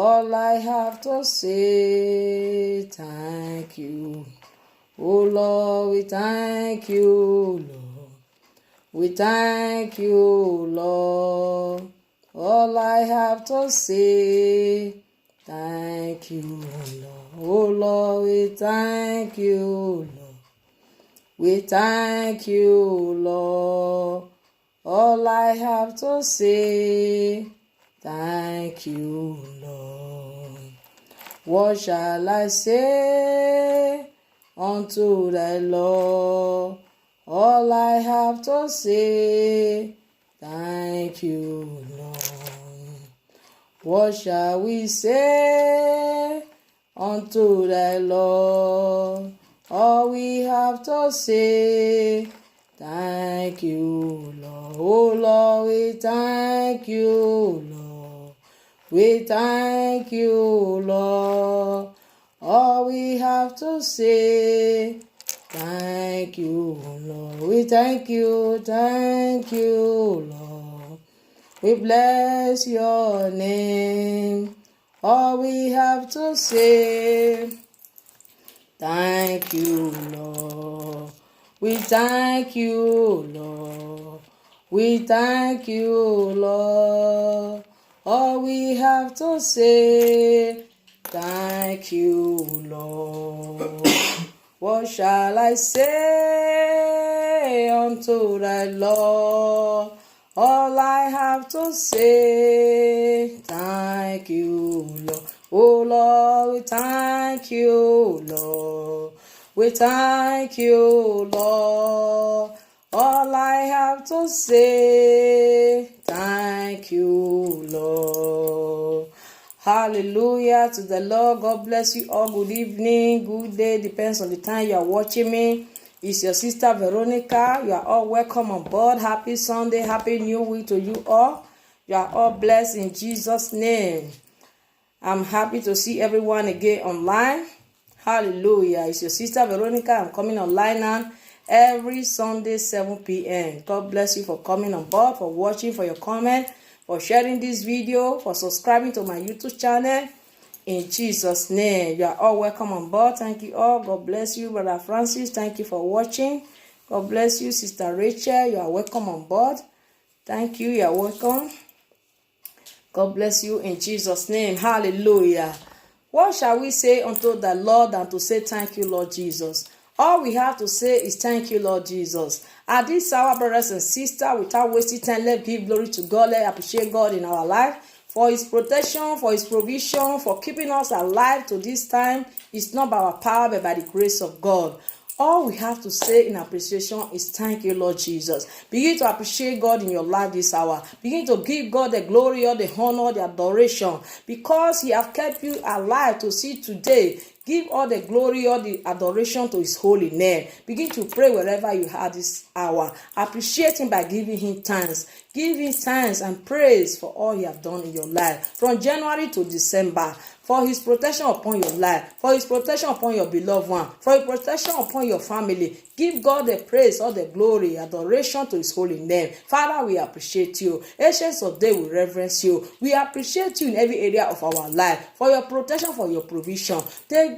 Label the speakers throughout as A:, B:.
A: All I have to say, thank you. Oh Lord, we thank you, Lord. We thank you, Lord. All I have to say, thank you, Lord. Oh Lord, we thank you, Lord. We thank you, Lord. All I have to say, thank you, Lord. What shall I say unto the Lord? All I have to say, thank you, Lord. What shall we say unto the Lord? All we have to say, thank you, Lord. Oh Lord, we thank you, Lord. We thank you, Lord. All we have to say, thank you, Lord. We thank you, Lord. We bless your name. All we have to say, thank you, Lord. We thank you, Lord. We thank you, Lord. All we have to say, thank you, Lord. What shall I say unto the Lord? All I have to say, thank you, Lord. Oh Lord, we thank you, Lord. We thank you, Lord. All I have to say, thank you, Lord. Hallelujah to the Lord. God bless you all. Good evening, good day. Depends on the time you are watching me. It's your sister Veronica. You are all welcome on board. Happy Sunday. Happy New Week to you all. You are all blessed in Jesus' name. I'm happy to see everyone again online. Hallelujah. It's your sister Veronica. I'm coming online now every Sunday, 7 p.m. God bless you for coming on board, for watching, for your comment, for sharing this video, for subscribing to my YouTube channel. In Jesus' name, you are all welcome on board. Thank you all. God bless you, Brother Francis. Thank you for watching. God bless you, Sister Rachel. You are welcome on board. Thank you. You are welcome. God bless you in Jesus' name. Hallelujah. What shall we say unto the Lord than to say thank you, Lord Jesus? All we have to say is thank you, Lord Jesus. At this hour, brothers and sisters, without wasting time, let's give glory to God. Let's appreciate God in our life for his protection, for his provision, for keeping us alive to this time. It's not by our power, but by the grace of God. All we have to say in appreciation is thank you, Lord Jesus. Begin to appreciate God in your life this hour. Begin to give God the glory, or the honor, the adoration, because he has kept you alive to see today. Give all the glory, all the adoration to his holy name. Begin to pray wherever you are this hour. Appreciate him by giving him thanks. Give him thanks and praise for all he has done in your life. From January to December, for his protection upon your life, for his protection upon your beloved one, for his protection upon your family. Give God the praise, all the glory, adoration to his holy name. Father, we appreciate you. Ancients of Days, we reverence you. We appreciate you in every area of our life, for your protection, for your provision. Take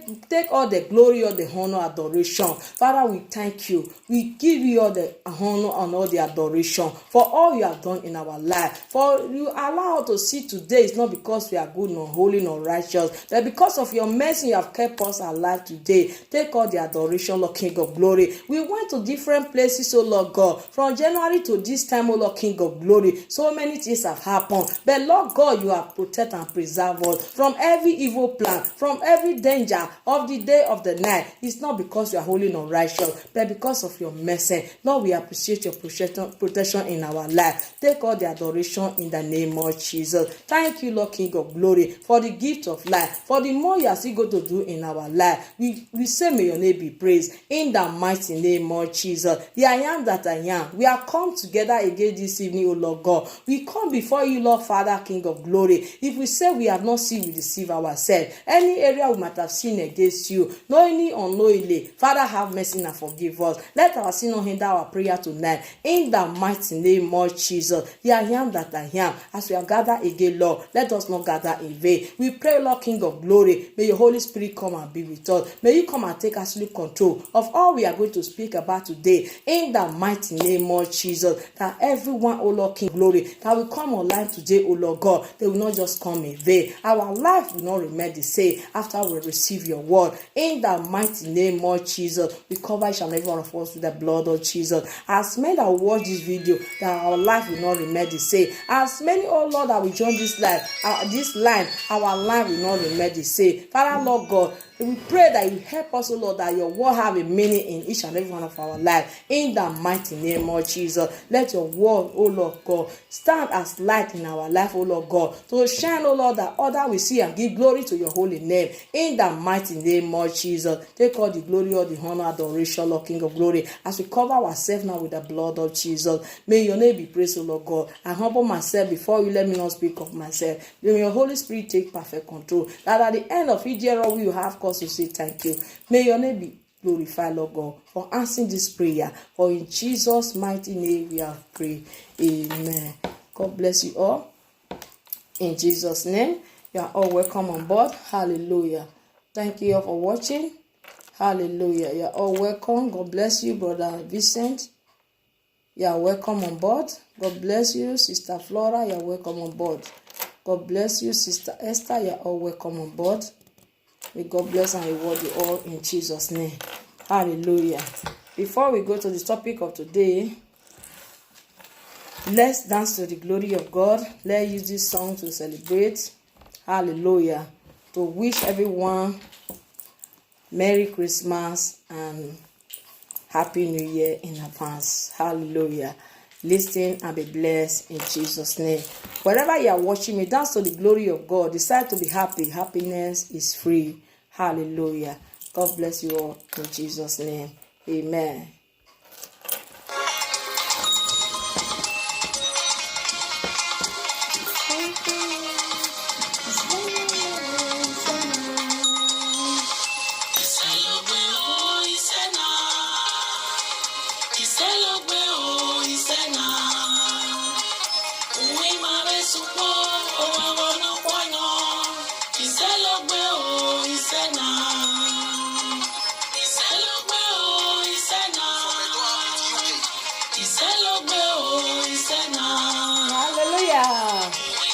A: all the glory, all the honor, adoration. Father, we thank you. We give you all the honor and all the adoration for all you have done in our life. For you allow us to see today is not because we are good, nor holy, nor righteous, but because of your mercy you have kept us alive today. Take all the adoration, Lord King of glory. We went to different places, oh Lord God, from January to this time, oh Lord King of glory. So many things have happened, but Lord God, you have protected and preserved us from every evil plan, from every danger of the day, of the night. It's not because you are holy nor righteous, but because of your mercy. Lord, we appreciate your protection in our life. Take all the adoration in the name of Jesus. Thank you, Lord King of glory, for the gift of of life, for the more you are still going to do in our life. We say may your name be praised in the mighty name of Jesus. The I am that I am. We are come together again this evening, O Lord God. We come before you, Lord Father, King of glory. If we say we have not sinned, we deceive ourselves. Any area we might have sinned against you, knowingly or unknowingly, Father, have mercy and forgive us. Let our sin not hinder our prayer tonight. In the mighty name of Jesus, the I am that I am. As we are gathered again, Lord, let us not gather in vain. We pray, Lord King of glory, may your Holy Spirit come and be with us. May you come and take absolute control of all we are going to speak about today. In the mighty name of Jesus, that everyone, O Lord King of glory, that will come online today, O Lord God, they will not just come in vain. Our life will not remain the same after we receive your word. In the mighty name of Jesus, we cover each and every one of us with the blood of Jesus. As many that watch this video, that our life will not remain the same. As many, oh Lord, that will join this line, our life will not remain the same. Father, Lord God, we pray that you help us, oh Lord, that your word have a meaning in each and every one of our life. In the mighty name of Jesus, let your word, oh Lord God, stand as light in our life, oh Lord God, to shine, oh Lord, that others will see and give glory to your holy name. In the mighty name of Jesus, take all the glory, all the honor, adoration, Lord King of glory, as we cover ourselves now with the blood of Jesus. May your name be praised, O Lord God. I humble myself before you. Let me not speak of myself. May your Holy Spirit take perfect control, that at the end of each year we will have cause to say thank you. May your name be glorified, Lord God, for answering this prayer. For in Jesus' mighty name we have prayed. Amen. God bless you all. In Jesus' name, you are all welcome on board. Hallelujah. Thank you all for watching. Hallelujah. You are all welcome. God bless you, Brother Vincent. You are welcome on board. God bless you, Sister Flora. You are welcome on board. God bless you, Sister Esther. You are all welcome on board. May God bless and reward you all in Jesus' name. Hallelujah. Before we go to the topic of today, let's dance to the glory of God. Let's use this song to celebrate. Hallelujah. To wish everyone Merry Christmas and Happy New Year in advance. Hallelujah. Listen and be blessed in Jesus' name. Wherever you are watching me, dance to the glory of God. Decide to be happy. Happiness is free. Hallelujah. God bless you all in Jesus' name. Amen.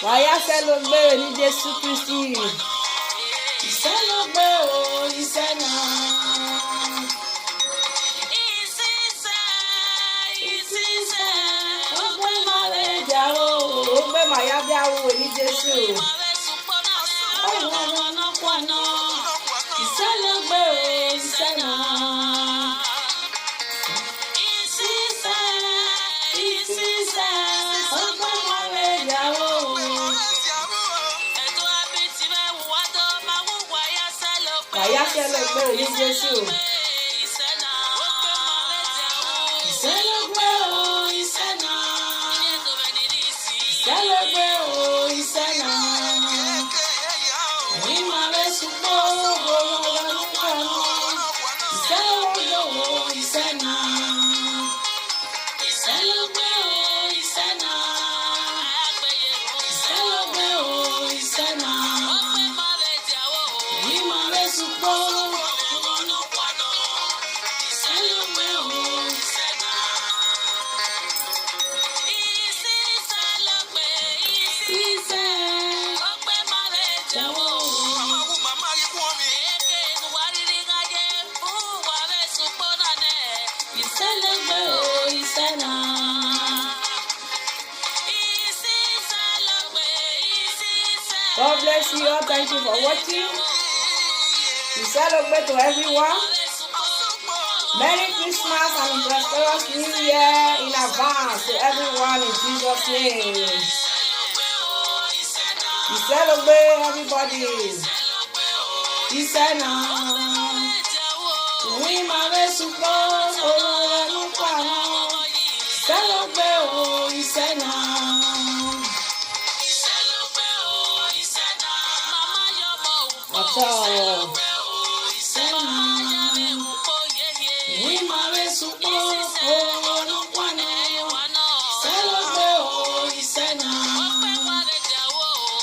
A: Wàyà celebrate ní Jésù Kristi. Celebrate o, iṣẹ́ náà. Ó gbé màrẹ̀ jáwó, ó gbé màyà jáwó ní Jésù. Ọ̀nà pọ̀nà, celebrate o, iṣẹ́ náà. Wàyà celebrate ní Jésù. Celebrate o, iṣẹ́ náà. Celebrate o, iṣẹ́ náà. Ní màrẹ̀ sùpọ̀ ọ̀rọ̀ kan. Celebrate o, iṣẹ́ náà. Celebrate o, iṣẹ́ náà. Celebrate o, iṣẹ́ náà. Ní màrẹ̀ sùpọ̀ ọ̀rọ̀ kan. Celebrate o, iṣẹ́ náà. God bless you all. Thank you for watching. We celebrate to everyone. Merry Christmas and prosperous New Year in advance to everyone in Jesus' name. We celebrate everybody. iṣẹ́ náà. Òun máa rẹ̀ ṣùgbọ́n olóore ló pa náà. Iṣẹ́ ló gbé o, iṣẹ́ náà. Iṣẹ́ ló gbé o, iṣẹ́ náà. Màmá yọmọ òkú. Iṣẹ́ ló gbé o, iṣẹ́ náà. Òun máa rẹ̀ ṣùgbọ́n olóore ló pa náà. Iṣẹ́ ló gbé o, iṣẹ́ náà.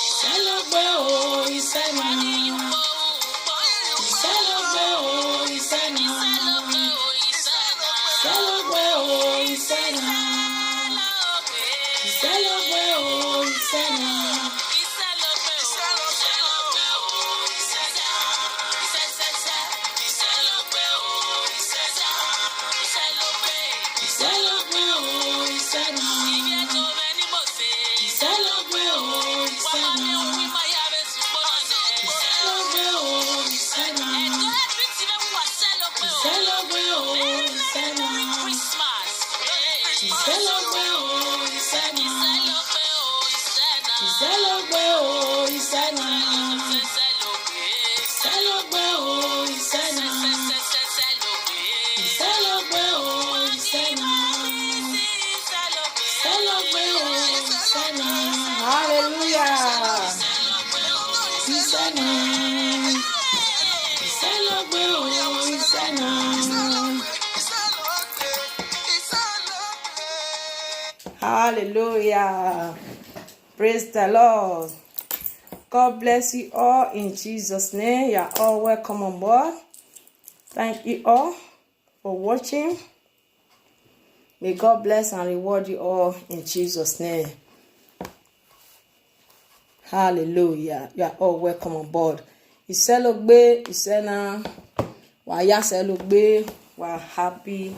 A: Iṣẹ́ ló gbé o, iṣẹ́ náà. Hallelujah. Praise the Lord. God bless you all in Jesus' name. You are all welcome on board. Thank you all for watching. May God bless and reward you all in Jesus' name. Hallelujah. You are all welcome on board. Iselogbe, Isena, Waya Selogbe, we're happy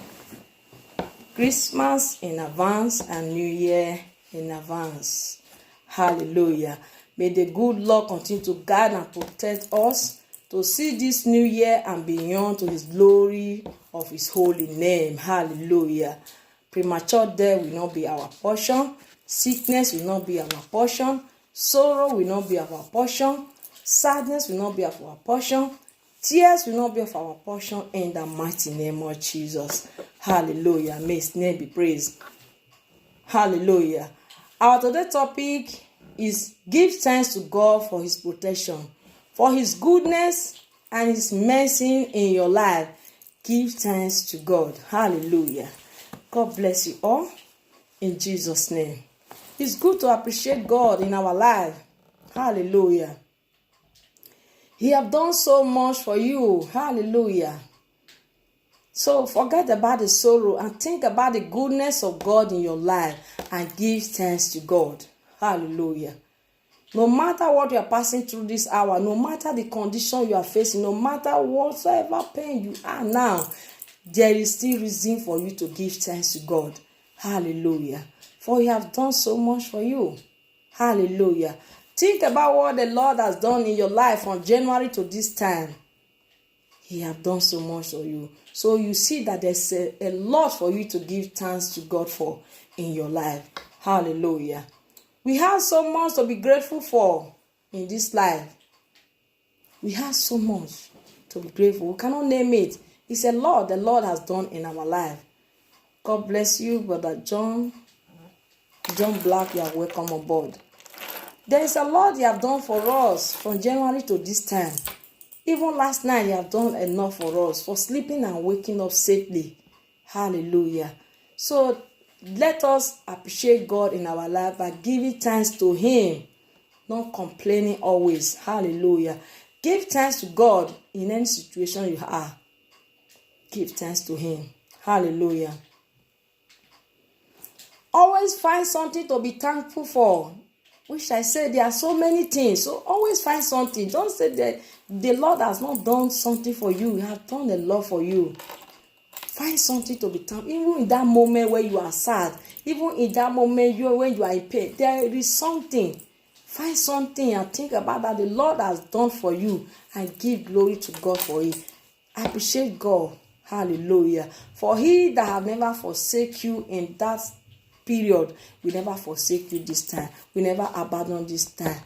A: Christmas in advance and New Year in advance. Hallelujah. May the good Lord continue to guide and protect us to see this new year and beyond to his glory of his holy name. Hallelujah. Premature death will not be our portion. Sickness will not be our portion. Sorrow will not be our portion. Sadness will not be of our portion. Tears will not be of our portion in the mighty name of Jesus. Hallelujah. May his name be praised. Hallelujah. Our today's topic is give thanks to God for his protection, for his goodness and his mercy in your life. Give thanks to God. Hallelujah. God bless you all in Jesus' name. It's good to appreciate God in our life. Hallelujah. He have done so much for you. Hallelujah. So forget about the sorrow and think about the goodness of God in your life and give thanks to God. Hallelujah. No matter what you are passing through this hour, no matter the condition you are facing, no matter whatsoever pain you are now, there is still reason for you to give thanks to God. Hallelujah. For he has done so much for you. Hallelujah. Think about what the Lord has done in your life from January to this time. He has done so much for you. So you see that there's a lot for you to give thanks to God for in your life. Hallelujah. We have so much to be grateful for in this life. We have so much to be grateful. We cannot name it. It's a lot the Lord has done in our life. God bless you, Brother John Black. You are welcome on board. There is a lot you have done for us from January to this time. Even last night, you have done enough for us, for sleeping and waking up safely. Hallelujah. So let us appreciate God in our life by giving thanks to him, not complaining always. Hallelujah. Give thanks to God in any situation you are. Give thanks to him. Hallelujah. Always find something to be thankful for. Which I say there are so many things. So always find something. Don't say that the Lord has not done something for you. He has done a lot for you. Find something to be thankful. Even in that moment where you are sad, even in that moment when you are in pain, there is something. Find something and think about that the Lord has done for you and give glory to God for it. Appreciate God. Hallelujah. For he that have never forsake you in that period, we never forsake you this time. We never abandon this time.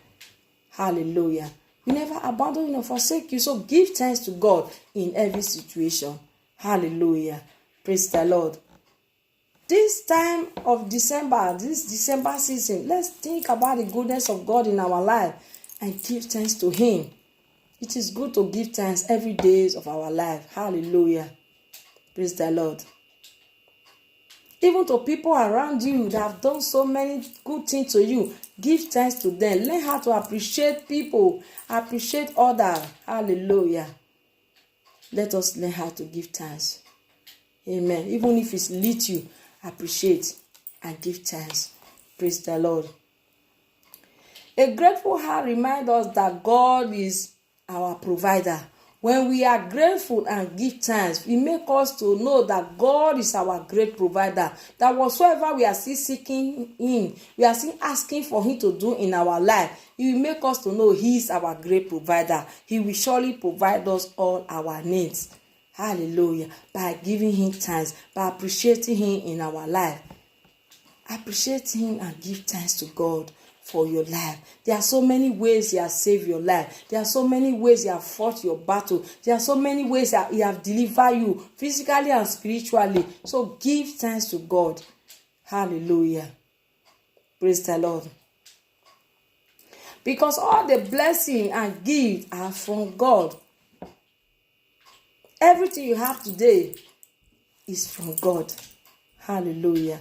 A: Hallelujah. We never abandon you or forsake you. So give thanks to God in every situation. Hallelujah. Praise the Lord. This time of December, this December season, let's think about the goodness of God in our life and give thanks to Him. It is good to give thanks every day of our life. Hallelujah. Praise the Lord. Even to people around you that have done so many good things to you, give thanks to them. Learn how to appreciate people, appreciate others. Hallelujah. Let us learn how to give thanks. Amen. Even if it's little, appreciate and give thanks. Praise the Lord. A grateful heart reminds us that God is our provider. When we are grateful and give thanks, it makes us to know that God is our great provider. That whatsoever we are still seeking Him, we are still asking for Him to do in our life, He will make us to know He is our great provider. He will surely provide us all our needs. Hallelujah. By giving Him thanks, by appreciating Him in our life. Appreciate Him and give thanks to God for your life. There are so many ways He has saved your life. There are so many ways He has fought your battle. There are so many ways that He has delivered you physically and spiritually. So give thanks to God. Hallelujah. Praise the Lord. Because all the blessing and gifts are from God. Everything you have today is from God. Hallelujah.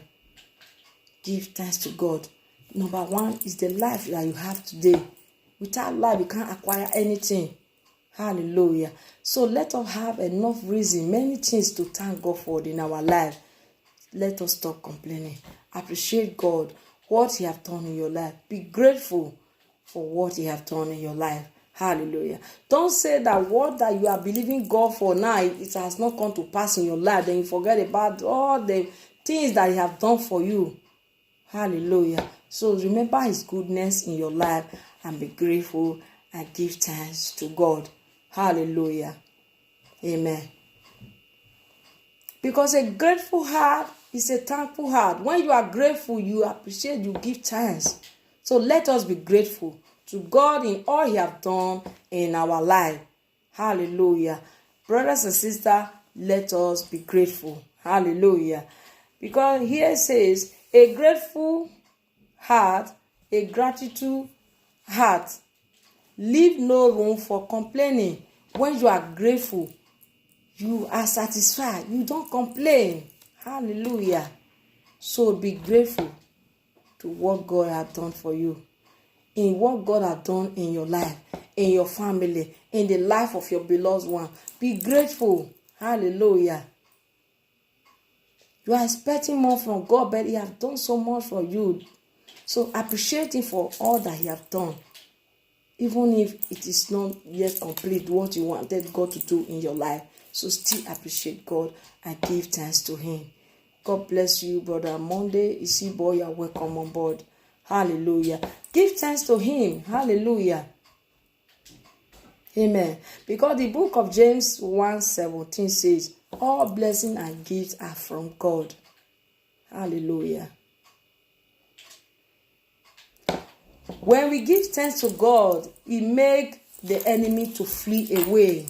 A: Give thanks to God. Number one is the life that you have today. Without life, you can't acquire anything. Hallelujah. So let us have enough reason, many things to thank God for in our life. Let us stop complaining. Appreciate God, what He has done in your life. Be grateful for what He has done in your life. Hallelujah. Don't say that what that you are believing God for now, it has not come to pass in your life. Then you forget about all the things that He has done for you. Hallelujah. So remember His goodness in your life and be grateful and give thanks to God. Hallelujah. Amen. Because a grateful heart is a thankful heart. When you are grateful, you appreciate, you give thanks. So let us be grateful to God in all He has done in our life. Hallelujah. Brothers and sisters, let us be grateful. Hallelujah. Because here it says, a grateful heart, a gratitude heart, leave no room for complaining. When you are grateful, you are satisfied. You don't complain. Hallelujah. So be grateful to what God has done for you. In what God has done in your life, in your family, in the life of your beloved one. Be grateful. Hallelujah. You are expecting more from God, but He has done so much for you. So appreciate Him for all that He has done. Even if it is not yet complete what you wanted God to do in your life. So still appreciate God and give thanks to Him. God bless you, Brother Monday. Boy, you are welcome on board. Hallelujah. Give thanks to Him. Hallelujah. Amen. Because the book of James 1:17 says, all blessings and gifts are from God. Hallelujah. When we give thanks to God, He makes the enemy to flee away.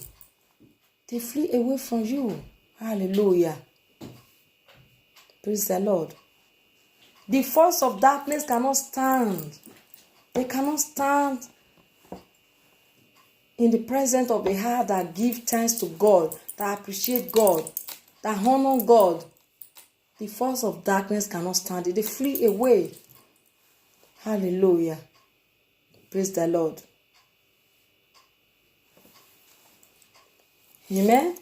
A: They flee away from you. Hallelujah. Praise the Lord. The force of darkness cannot stand. They cannot stand in the presence of a heart that gives thanks to God, that appreciate God, that honor God. The force of darkness cannot stand it. They flee away. Hallelujah. Praise the Lord. Amen.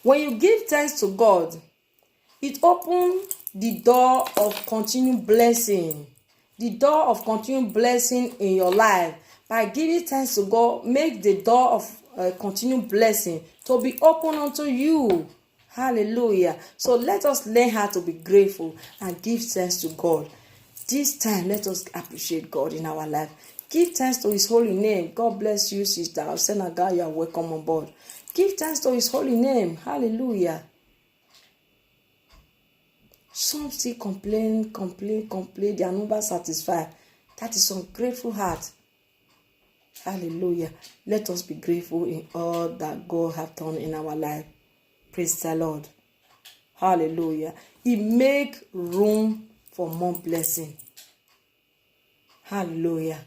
A: When you give thanks to God, it opens the door of continued blessing. The door of continued blessing in your life. By giving thanks to God, make the door of continued blessing to be open unto you. Hallelujah. So let us learn how to be grateful and give thanks to God. This time, let us appreciate God in our life. Give thanks to His holy name. God bless you, Sister Senaga. You are welcome on board. Give thanks to His holy name. Hallelujah. Some still complain. They are never satisfied. That is ungrateful heart. Hallelujah. Let us be grateful in all that God has done in our life. Praise the Lord. Hallelujah. He make room for more blessing. Hallelujah.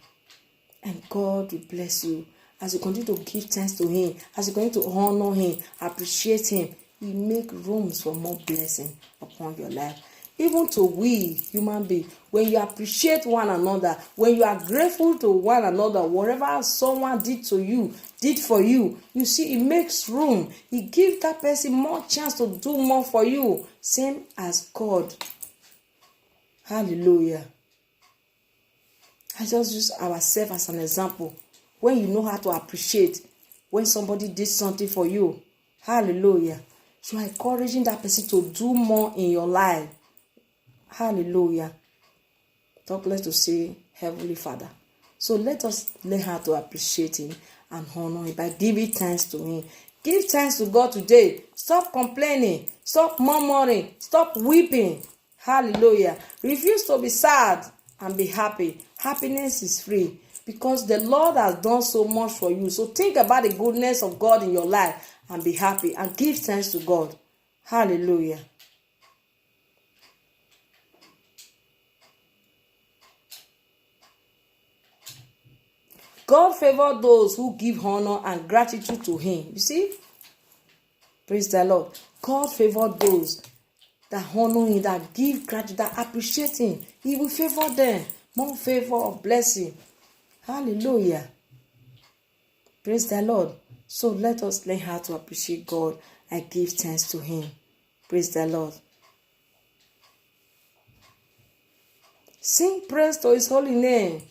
A: And God will bless you as you continue to give thanks to Him, as you continue to honor Him, appreciate Him. He make rooms for more blessing upon your life. Even to we human beings, when you appreciate one another, when you are grateful to one another, whatever someone did to you, did for you, you see, it makes room. It gives that person more chance to do more for you. Same as God. Hallelujah. I just use ourselves as an example. When you know how to appreciate when somebody did something for you, hallelujah, you are encouraging that person to do more in your life. Hallelujah. Talk less to say Heavenly Father. So let us learn how to appreciate Him and honor Him by giving thanks to Him. Give thanks to God today. Stop complaining. Stop murmuring. Stop weeping. Hallelujah. Refuse to be sad and be happy. Happiness is free because the Lord has done so much for you. So think about the goodness of God in your life and be happy and give thanks to God. Hallelujah. God favors those who give honor and gratitude to Him. You see? Praise the Lord. God favors those that honor Him, that give gratitude, that appreciate Him. He will favor them. More favor of blessing. Hallelujah. Praise the Lord. So let us learn how to appreciate God and give thanks to Him. Praise the Lord. Sing praise to His holy name.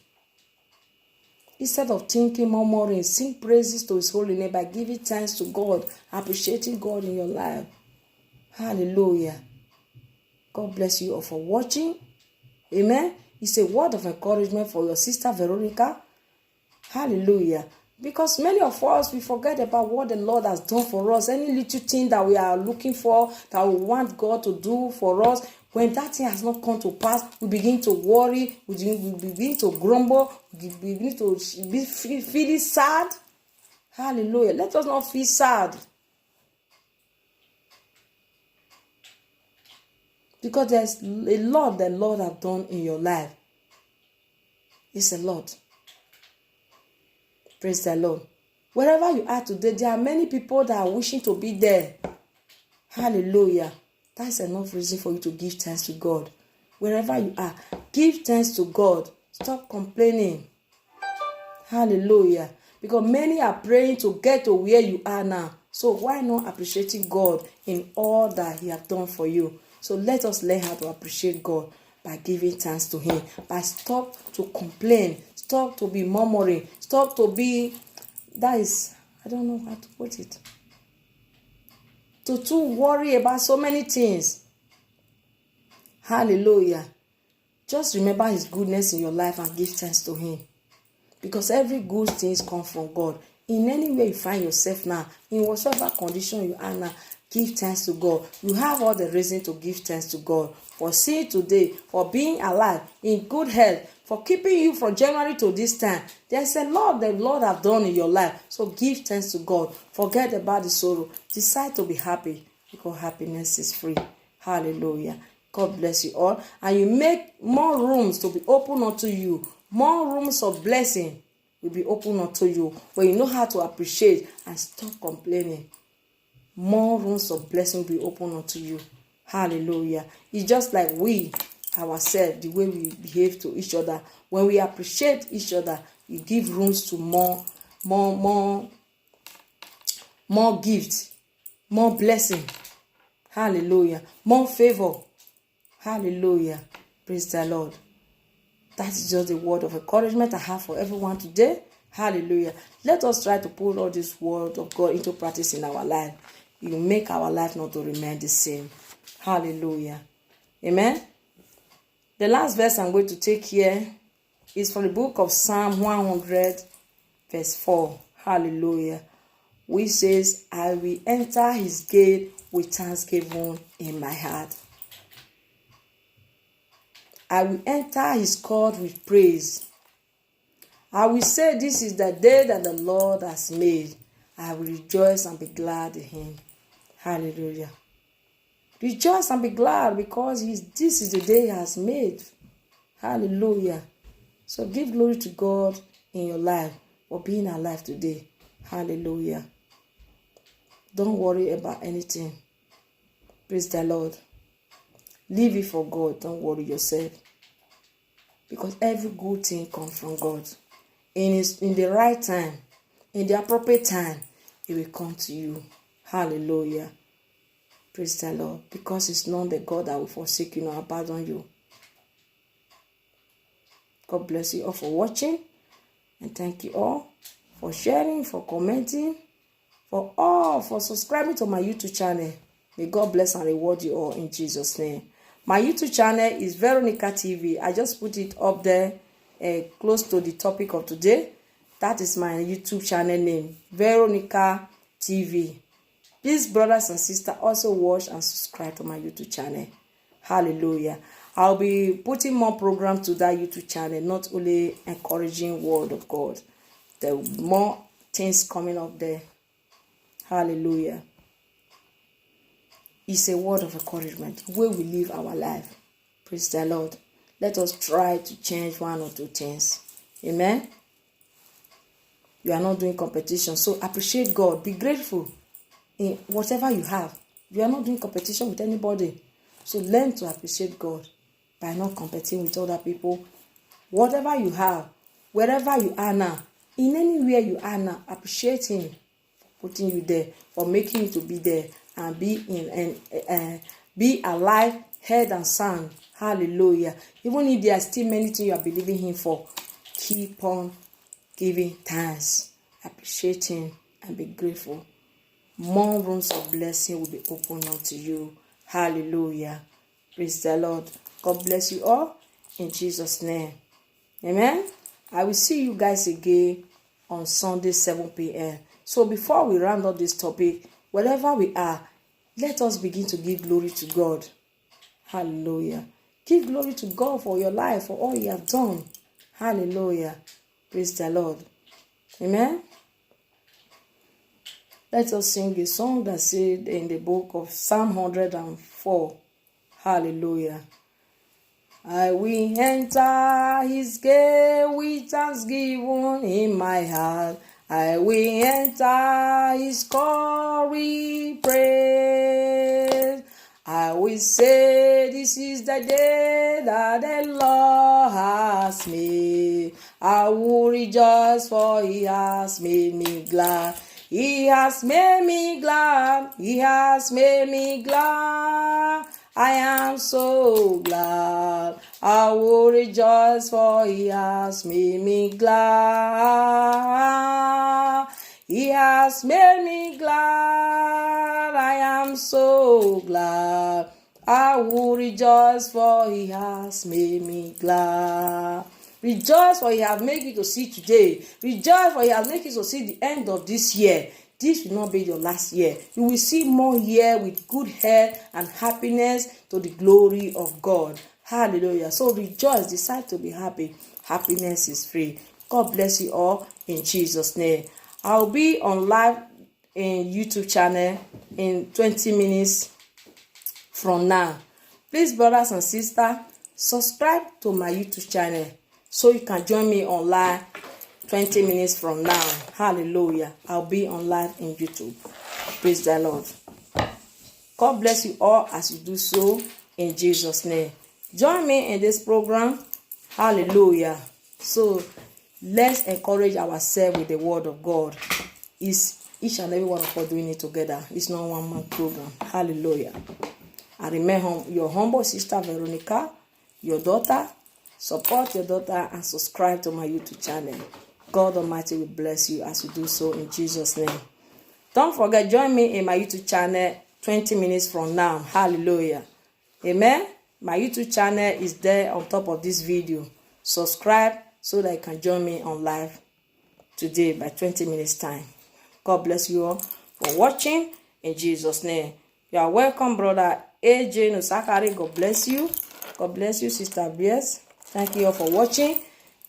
A: Instead of thinking, murmuring, sing praises to His holy name by giving thanks to God, appreciating God in your life. Hallelujah. God bless you all for watching. Amen. It's a word of encouragement for your sister Veronica. Hallelujah. Because many of us, we forget about what the Lord has done for us. Any little thing that we are looking for, that we want God to do for us, when that thing has not come to pass, we begin to worry, we begin to grumble, we begin to be feeling sad. Hallelujah. Let us not feel sad. Because there's a lot the Lord has done in your life. It's a lot. Praise the Lord. Wherever you are today, there are many people that are wishing to be there. Hallelujah. That's enough reason for you to give thanks to God. Wherever you are, give thanks to God. Stop complaining. Hallelujah. Because many are praying to get to where you are now. So why not appreciating God in all that He has done for you? So let us learn how to appreciate God by giving thanks to Him. By stop to complain. Stop to be murmuring. Stop to be, that is, I don't know how to put it. To worry about so many things. Hallelujah. Just remember His goodness in your life and give thanks to Him. Because every good thing comes from God. In any way you find yourself now, in whatever condition you are now, give thanks to God. You have all the reason to give thanks to God. For seeing today, for being alive, in good health, for keeping you from January to this time. There's a lot the Lord has done in your life. So give thanks to God. Forget about the sorrow. Decide to be happy because happiness is free. Hallelujah. God bless you all. And you make more rooms to be open unto you. More rooms of blessing will be open unto you when you know how to appreciate and stop complaining. More rooms of blessing will be open unto you. Hallelujah. It's just like we ourselves, the way we behave to each other. When we appreciate each other, we give rooms to more gifts, more blessing. Hallelujah. More favor. Hallelujah. Praise the Lord. That is just the word of encouragement I have for everyone today. Hallelujah. Let us try to put all this word of God into practice in our life. It will make our life not to remain the same. Hallelujah. Amen. The last verse I'm going to take here is from the book of Psalm 100, verse 4. Hallelujah. Which says, I will enter His gate with thanksgiving in my heart. I will enter His court with praise. I will say, this is the day that the Lord has made. I will rejoice and be glad in him. Hallelujah. Rejoice and be glad because this is the day he has made. Hallelujah. So give glory to God in your life for being alive today. Hallelujah. Don't worry about anything. Praise the Lord. Leave it for God. Don't worry yourself. Because every good thing comes from God. In the right time, in the appropriate time, it will come to you. Hallelujah. Praise the Lord. Because it's not the God that will forsake you nor abandon you. God bless you all for watching. And thank you all for sharing, for commenting, for subscribing to my YouTube channel. May God bless and reward you all in Jesus' name. My YouTube channel is Veronica TV. I just put it up there close to the topic of today. That is my YouTube channel name, Veronica TV. Please, brothers and sisters, also watch and subscribe to my YouTube channel. Hallelujah. I'll be putting more programs to that YouTube channel, not only encouraging word of God. There will be more things coming up there. Hallelujah. It's a word of encouragement, the way we live our life. Praise the Lord. Let us try to change one or two things. Amen. You are not doing competition, so appreciate God. Be grateful in whatever you have. You are not doing competition with anybody. So learn to appreciate God by not competing with other people. Whatever you have, wherever you are now, in anywhere you are now, appreciate him for putting you there, for making you to be there and be alive, head and sound. Hallelujah. Even if there are still many things you are believing him for, keep on giving thanks. Appreciate him and be grateful. More rooms of blessing will be opened unto you. Hallelujah. Praise the Lord. God bless you all in Jesus' name. Amen. I will see you guys again on Sunday, 7 p.m. So before we round up this topic, wherever we are, let us begin to give glory to God. Hallelujah. Give glory to God for your life, for all you have done. Hallelujah. Praise the Lord. Amen. Let us sing a song that said in the book of Psalm 104. Hallelujah. I will enter his gate with thanksgiving in my heart. I will enter his court with praise. I will say, this is the day that the Lord has made. I will rejoice, for he has made me glad. He has made me glad. He has made me glad. I am so glad. I will rejoice, for he has made me glad. He has made me glad. I am so glad. I will rejoice, for he has made me glad. Rejoice, for he has made you to see today. Rejoice, for he has made you to see the end of this year. This will not be your last year. You will see more year with good health and happiness to the glory of God. Hallelujah. So rejoice. Decide to be happy. Happiness is free. God bless you all in Jesus' name. I'll be on live in YouTube channel in 20 minutes from now. Please, brothers and sisters, subscribe to my YouTube channel so you can join me online 20 minutes from now. Hallelujah. I'll be on live in YouTube. Praise the Lord. God bless you all as you do so in Jesus' name. Join me in this program. Hallelujah. So let's encourage ourselves with the word of God. It's each and every one of us doing it together. It's not one man program. Hallelujah. I remain your humble sister Veronica, your daughter. Support your daughter and subscribe to my YouTube channel. God Almighty will bless you as you do so in Jesus' name. Don't forget, join me in my YouTube channel 20 minutes from now. Hallelujah. Amen. My YouTube channel is there on top of this video. Subscribe so that you can join me on live today by 20 minutes time. God bless you all for watching in Jesus' name. You are welcome, brother AJ Nosakari. God bless you. God bless you, sister Bias. Thank you all for watching.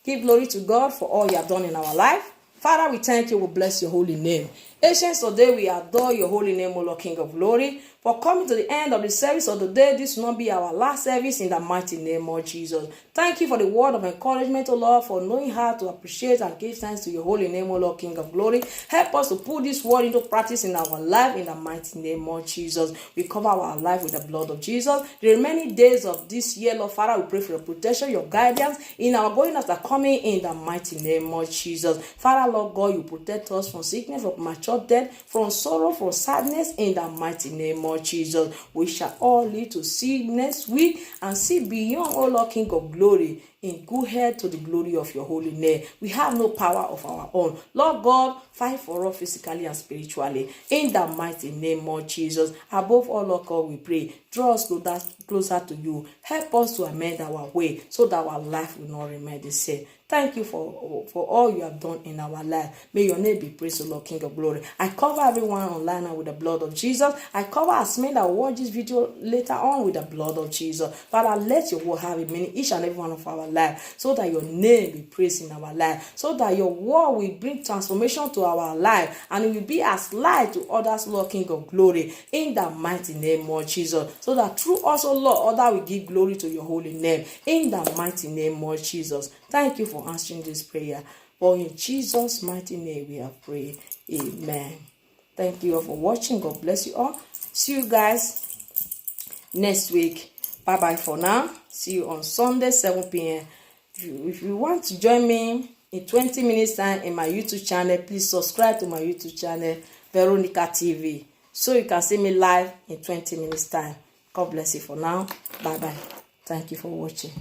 A: Give glory to God for all you have done in our life. Father, we thank you. We bless your holy name. Ancients of day, we adore your holy name, O Lord, King of glory. For coming to the end of the service of the day, this will not be our last service in the mighty name of Jesus. Thank you for the word of encouragement, O Lord, for knowing how to appreciate and give thanks to your holy name, O Lord, King of glory. Help us to put this word into practice in our life in the mighty name of Jesus. We cover our life with the blood of Jesus. The remaining days of this year, Lord Father, we pray for your protection, your guidance in our going after coming in the mighty name of Jesus. Father, Lord God, you protect us from sickness, from premature death, from sorrow, from sadness in the mighty name of Jesus. We shall all live to see next week and see beyond, O Lord, King of glory, in good health to the glory of your holy name. We have no power of our own. Lord God, fight for us physically and spiritually in the mighty name of Jesus. Above all, Lord God, we pray, draw us closer to you. Help us to amend our way so that our life will not remain the same. Thank you for all you have done in our life. May your name be praised, O Lord, King of glory. I cover everyone online now with the blood of Jesus. I cover as many that will watch this video later on with the blood of Jesus. Father, let your word have a meaning each and every one of our life, so that your name be praised in our life, so that your word will bring transformation to our life, and it will be as light to others, Lord, King of glory, in the mighty name of Jesus, so that through us, O Lord, others will give glory to your holy name, in the mighty name of Jesus. Thank you for answering this prayer. For in Jesus' mighty name we have prayed. Amen. Thank you all for watching. God bless you all. See you guys next week. Bye-bye for now. See you on Sunday, 7 p.m. If you want to join me in 20 minutes time in my YouTube channel, please subscribe to my YouTube channel, Veronica TV, so you can see me live in 20 minutes time. God bless you for now. Bye-bye. Thank you for watching.